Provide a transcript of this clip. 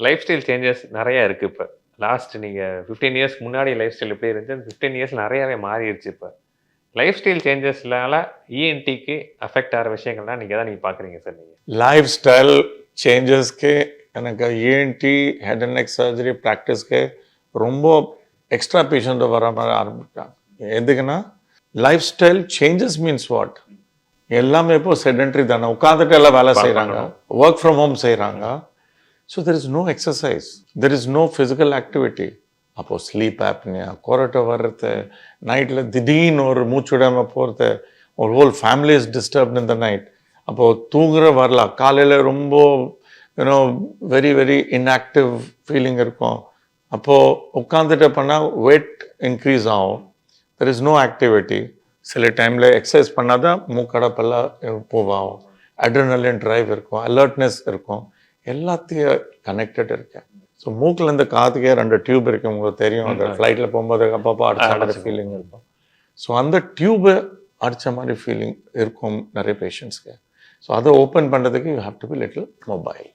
Life style changes நெறையா இருக்கு இப்ப. லாஸ்ட் நீங்க 15 இயர்ஸ்க்கு முன்னாடி லைஃப் ஸ்டைல் எப்படி இருந்துச்சு, அந்த 15 இயர்ஸ் நெறையாவே மாறிருச்சு இப்ப. லைஃப் ஸ்டைல் சேஞ்சஸ்னால இஎன்டிக்கு அஃபெக்ட் ஆகுற விஷயங்கள்லாம் நீங்க எத பார்க்குறீங்க சார் நீங்க? லைஃப் ஸ்டைல் சேஞ்சஸ்க்கு எனக்கு ENT head and neck surgery ப்ராக்டிஸ்க்கு ரொம்ப எக்ஸ்ட்ரா பேஷண்ட் வர மாதிரி ஆரம்பிட்டாங்க. எதுக்குன்னா lifestyle changes means what? எல்லாமே இப்போ செடென்ட்ரி தானே, உட்காந்துட்டு எல்லாம் வேலை செய்கிறாங்க, ஒர்க் ஃப்ரம் ஹோம் செய்கிறாங்க. So there is no exercise, there is no physical activity. அப்போது ஸ்லீப் ஆப்னியா, கொரட்டை வர்றது, நைட்டில் திடீர்னு ஒரு மூச்சு விடாமல் போகிறது, ஒரு whole family is disturbed in the night. அப்போது தூங்குற வரலாம், காலையில் ரொம்ப you know very very inactive feeling இருக்கும். அப்போது உட்காந்துட்டு பண்ணால் வெயிட் இன்க்ரீஸ் ஆகும். There is no activity. சில டைமில் எக்ஸசைஸ் பண்ணால் தான் மூக்கடப்பெல்லாம் மூவாகும், அட்ரினலின் ட்ரைவ் இருக்கும், அலர்ட்னஸ் இருக்கும், எல்லாத்தையும் கனெக்டட் இருக்கேன். ஸோ மூக்கில் காற்றுக்கே 2 டியூப் இருக்குது, உங்களுக்கு தெரியும். அந்த ஃப்ளைட்டில் போகும்போது அப்பப்போ அடித்த மாதிரி ஃபீலிங் இருக்கும். ஸோ அந்த டியூபை அடித்த மாதிரி ஃபீலிங் இருக்கும் நிறைய பேஷண்ட்ஸ்க்கு. ஸோ அதை ஓப்பன் பண்ணுறதுக்கு you have to be little mobile.